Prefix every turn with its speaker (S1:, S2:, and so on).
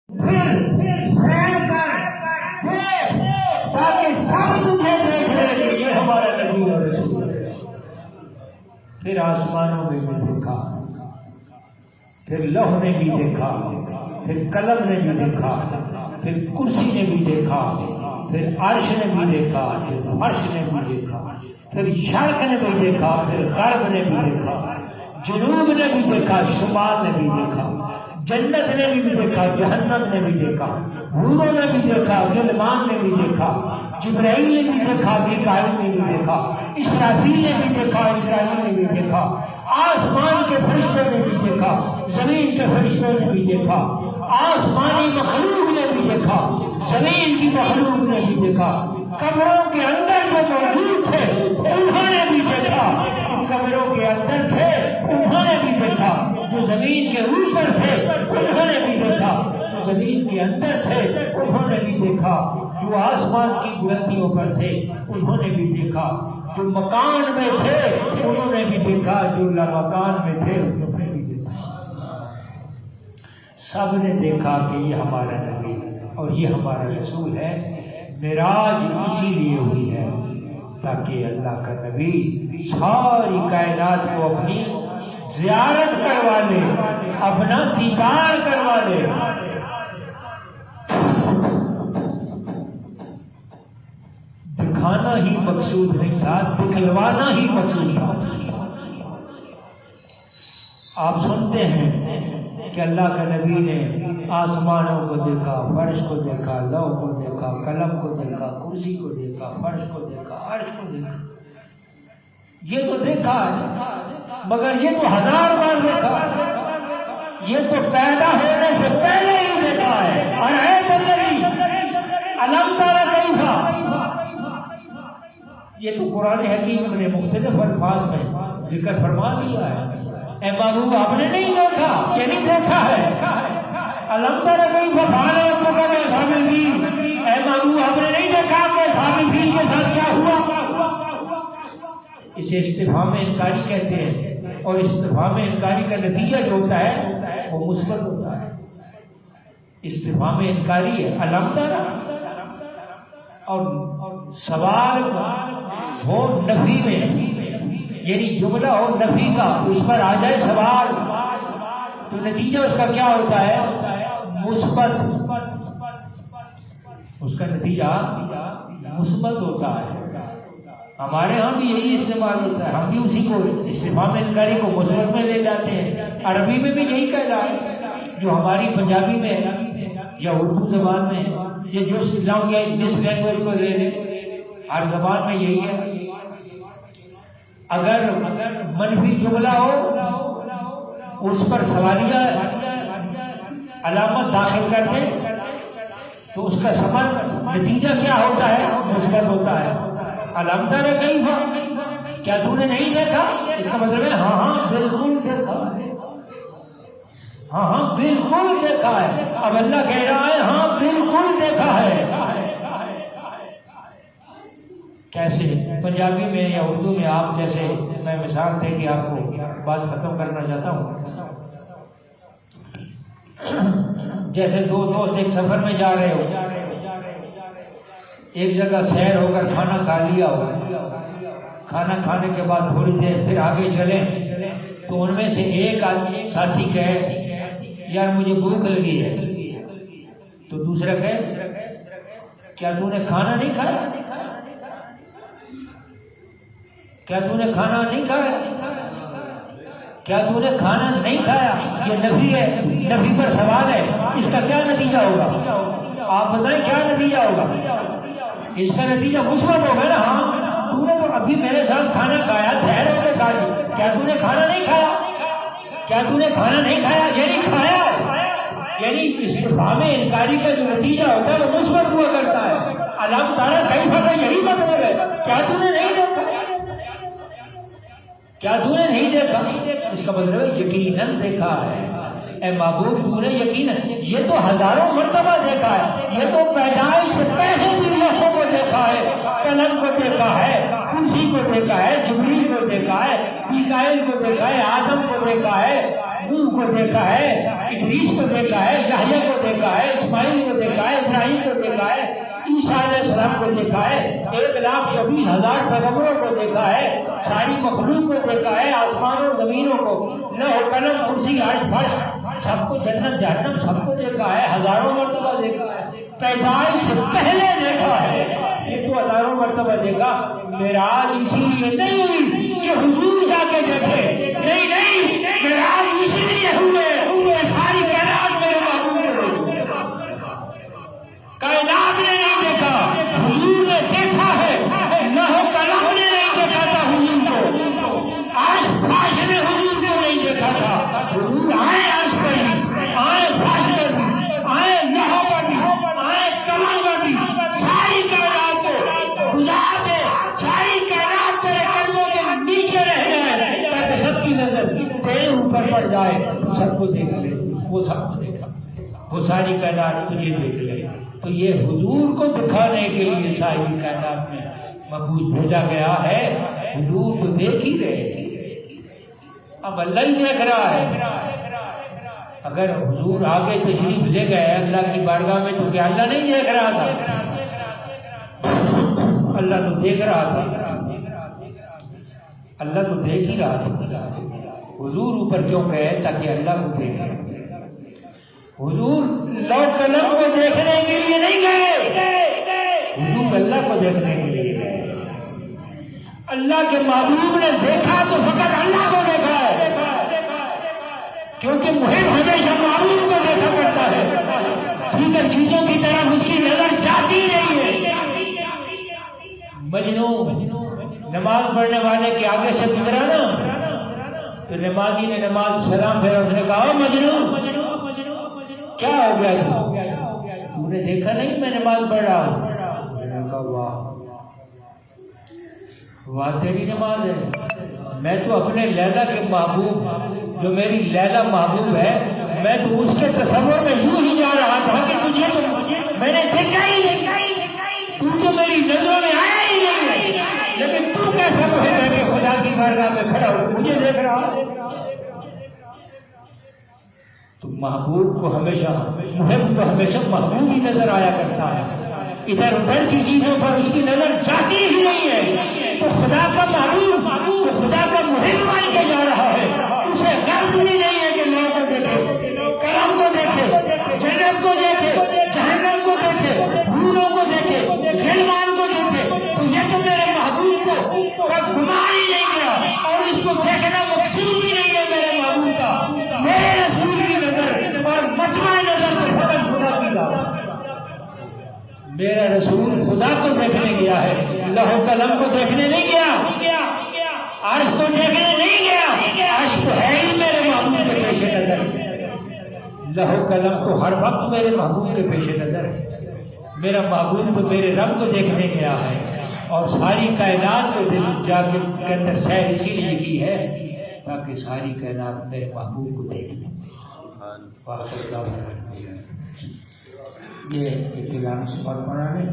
S1: پھر سیر کر تاکہ سب تجھے دیکھ لے کہ یہ ہمارا نبی اور رسول ہے۔ پھر آسمانوں میں بھی دیکھا، پھر لوح نے بھی دیکھا، پھر قلم نے بھی دیکھا، پھر کرسی نے بھی دیکھا، پھر عرش نے بھی دیکھا، پھر فرش نے بھی دیکھا، پھر شرق نے بھی دیکھا، پھر غرب نے بھی دیکھا، جنوب نے بھی دیکھا، شمال نے بھی دیکھا، جنت نے بھی دیکھا، جہنم نے بھی دیکھا، حوروں نے بھی دیکھا، غلمان نے بھی دیکھا، جبرائیل نے بھی دیکھا، میکائیل نے بھی دیکھا، اسرافیل نے بھی دیکھا، اسرائیل نے بھی دیکھا، آسمان کے فرشتوں نے بھی دیکھا، زمین کے فرشتوں نے بھی دیکھا، آسمانی مخلوق نے بھی دیکھا، زمین کی مخلوق نے بھی دیکھا، قبروں کے اندر جو موجود تھے انہوں نے بھی دیکھا، قبروں کے اندر تھے انہوں نے بھی دیکھا، جو زمین کے اوپر تھے انہوں نے بھی دیکھا، جو زمین کے اندر تھے انہوں نے بھی دیکھا، جو آسمان کی بلندیوں پر تھے انہوں نے بھی دیکھا، جو مکان میں تھے انہوں نے بھی دیکھا، جو لامکان میں تھے انہوں نے بھی دیکھا۔ سب نے دیکھا کہ یہ ہمارا نبی اور یہ ہمارا رسول ہے۔ معراج اسی لیے ہوئی ہے تاکہ اللہ کا نبی ساری کائنات کو اپنی زیارت کروا لے، اپنا دیدار کروا لے۔ دکھانا ہی مقصود نہیں تھا، دکھلوانا ہی مقصود تھا۔ آپ سنتے ہیں کہ اللہ کے نبی نے آسمانوں کو دیکھا، فرش کو دیکھا، لوح کو دیکھا، قلم کو دیکھا، کرسی کو دیکھا، فرش کو دیکھا، عرش کو دیکھا۔ یہ تو دیکھا ہے، مگر یہ تو 1000 بار دیکھا، یہ تو پیدا ہونے سے پہلے ہی دیکھا ہے۔ اور اے نبی علم تر کیف، یہ تو قرآن حکیم نے مختلف الفاظ میں ذکر فرما دیا ہے۔ اے محبوب آپ نے نہیں دیکھا، یہ نہیں دیکھا ہے۔ علم تر کیف فعل ربک باصحاب الفیل، اے محبوب آپ نے نہیں دیکھا کہ اصحاب الفیل کے ساتھ کیا ہوا۔ اسے استفہام انکاری کہتے ہیں، اور استفہام انکاری کا نتیجہ جو ہوتا ہے وہ مثبت ہوتا ہے۔ استفہام انکاری ہے علم تر، اور سوال ہو نفی میں، یعنی جملہ ہو نفی کا، اس پر آ جائے سوال تو نتیجہ اس کا کیا ہوتا ہے؟ مثبت، اس کا نتیجہ مثبت ہوتا ہے۔ ہمارے ہاں بھی یہی استعمال ہوتا ہے، ہم بھی اسی کو استفہام انکاری کو مثبت میں لے جاتے ہیں۔ عربی میں بھی یہی کہنا ہے، جو ہماری پنجابی میں یا اردو زبان میں یا جس لینگویج کو لے لیں، ہر زبان میں یہی ہے۔ اگر منفی جملہ ہو اس پر سوالیہ علامت داخل کر دیں تو اس کا سبب نتیجہ کیا ہوتا ہے؟ مثبت ہوتا ہے۔ علم تر کیف، کیا تو نے نہیں دیکھا؟ اس کا مطلب ہے ہاں ہاں بالکل دیکھا، ہاں ہاں بالکل دیکھا ہے۔ اب اللہ کہہ رہا ہے ہاں بالکل دیکھا ہے۔ کیسے؟ پنجابی میں یا اردو میں آپ جیسے، میں مثال دے کے آپ کو بات ختم کرنا چاہتا ہوں۔ جیسے دو دوست ایک سفر میں جا رہے ہو، ایک جگہ سیر ہو کر کھانا کھا لیا ہو، کھانا کھانے کے بعد تھوڑی دیر پھر آگے چلیں تو ان میں سے ایک آدمی ساتھی کہے یار مجھے بھوک لگی ہے، تو دوسرا کہے کیا تو نے کھانا نہیں کھایا؟ کیا تو نے کھانا نہیں کھایا؟ کیا تو نے کھانا نہیں کھایا؟ یہ نفی ہے، نفی پر سوال ہے، اس کا کیا نتیجہ ہوگا؟ آپ بتائیں کیا نتیجہ ہوگا؟ اس کا نتیجہ مثبت ہوگا نا۔ ہاں تو نے تو ابھی میرے ساتھ کھانا کھایا، سحر ہو کے کھا لی، کیا تو نے کھانا نہیں کھایا؟ کیا تو نے کھانا نہیں کھایا؟ یعنی کھایا، یعنی استفہام انکاری کا جو نتیجہ ہوتا ہے وہ مثبت ہوا کرتا ہے۔ علم تر کیف کا یہی مطلب ہے، کیا تو نے نہیں دیکھا؟ کیا تو نے نہیں دیکھا؟ اس کا مطلب ہے یقیناً دیکھا ہے۔ اے محبوب تو نے یقیناً، یہ تو ہزاروں مرتبہ دیکھا ہے، یہ تو پیدائش سے پہلے بھی لوگوں کو دیکھا ہے، قلم کو دیکھا ہے، کرسی کو دیکھا ہے، جبریل کو دیکھا ہے، میکائیل کو دیکھا ہے، آدم کو دیکھا ہے، نوح کو دیکھا ہے، ادریس کو دیکھا ہے، یحییٰ کو دیکھا ہے، عیسیٰ علیہ السلام کو دیکھا ہے، 1,24,000 پیغمبروں کو دیکھا ہے، ساری مخلوق کو دیکھا ہے، آسمانوں زمینوں کو، لوح قلم کرسی عرش فرش سب کو، جنت جہنم سب کو دیکھا ہے، ہزاروں مرتبہ دیکھا ہے، پیدائش سے پہلے دیکھا ہے، یہ تو ہزاروں مرتبہ دیکھا۔ معراج اسی لیے نہیں ہوئی کہ حضور جا کے دیکھے، نہیں نہیں، معراج اسی لیے ہوئے کہ ساری کائنات میرے محبوب کو دیکھے۔ کائنات نے نہیں دیکھا، حضور نے دیکھا ہے، لوح قلم نے نہیں دیکھا تھا حضور کو، عرش فرش نے حضور کو نہیں دیکھا تھا، حضور آئے عرش پر بھی، آئے فرش پر بھی، آئے لوح پر بھی، آئے قلم پر بھی، ساری کائنات کو گزار دے، ساری کائنات تیرے قدموں کے نیچے رہ جائے تاکہ سب کی نظر تیرے اوپر پڑ جائے، تو سب کو دیکھ لے، وہ سب کو دیکھا، وہ ساری کائنات تجھے دیکھ لے۔ تو یہ حضور کو دکھانے کے لیے ساری کائنات میں مبعوث بھیجا گیا ہے۔ حضور تو دیکھ ہی رہے، اب اللہ ہی دیکھ رہا ہے۔ اگر حضور آگے تشریف لے گئے اللہ کی بارگاہ میں تو کیا اللہ نہیں دیکھ رہا تھا؟ اللہ تو دیکھ رہا تھا، اللہ تو دیکھ ہی رہا تھا۔ حضور اوپر کیوں گئے؟ تاکہ اللہ کو دیکھے۔ حضور لوح قلم کو دیکھنے کے لیے نہیں گئے، حضور اللہ کو دیکھنے کے لیے گئے۔ اللہ کے محبوب نے دیکھا تو فقط اللہ کو دیکھا ہے، کیونکہ محب ہمیشہ محبوب کو دیکھا کرتا ہے، دیگر چیزوں کی طرف اس کی نظر جاتی نہیں ہے۔ مجنوں نماز پڑھنے والے کے آگے سے گزرا نا، تو نمازی نے نماز سلام پھیرا، اس نے کہا او مجنوں کیا ہو گیا؟ تو نے دیکھا نہیں میں نماز پڑھ رہا ہوں؟ میں نے کہا واہ واہ تیری نماز ہے، میں تو اپنے لیلا کے محبوب، جو میری لیلا محبوب ہے، میں تو اس کے تصور میں یوں ہی جا رہا تھا کہ تجھے تو میں نے دیکھا ہی نہیں، تو میری نظروں میں آیا ہی نہیں، لیکن تو کیسا محب ہے کہ خدا کی بارگاہ میں کھڑا ہو مجھے دیکھ رہا ہے؟ تو محبوب کو ہمیشہ، محب کو ہمیشہ محبوب ہی نظر آیا کرتا ہے، ادھر ادھر کی چیزوں پر اس کی نظر جاتی ہی نہیں ہے۔ تو خدا کا محبوب تو خدا کا محب مان کے جا رہا ہے، اسے غرض بھی نہیں ہے کہ لوگوں کو دیکھے، کرم کو دیکھے، جنت کو دیکھے، جہنم کو دیکھے، حوروں کو دیکھے، غلمان کو دیکھے، تو یہ تو میرے محبوب کو گمان ہی نہیں کیا، اور اس کو دیکھنا مقصود ہی نہیں ہے میرے محبوب کا۔ میرے رسول کی نظر اور مجمع نظر تو فقط خدا کی ذات۔ میرا رسول خدا کو دیکھنے گیا ہے، لوح قلم کو دیکھنے نہیں گیا، عرش کو دیکھنے نہیں گیا، عرش تو ہے ہی میرے محبوب کے پیش نظر، لوح قلم تو ہر وقت میرے محبوب کے پیش نظر ہے۔ میرا محبوب تو میرے رب کو دیکھنے گیا ہے، اور ساری کائنات کو جا کے اندر سیر اسی لیے کی ہے تاکہ ساری کائنات میرے محبوب کو دیکھ لیں۔ یہ ایک کلام سفر پڑھا ہے۔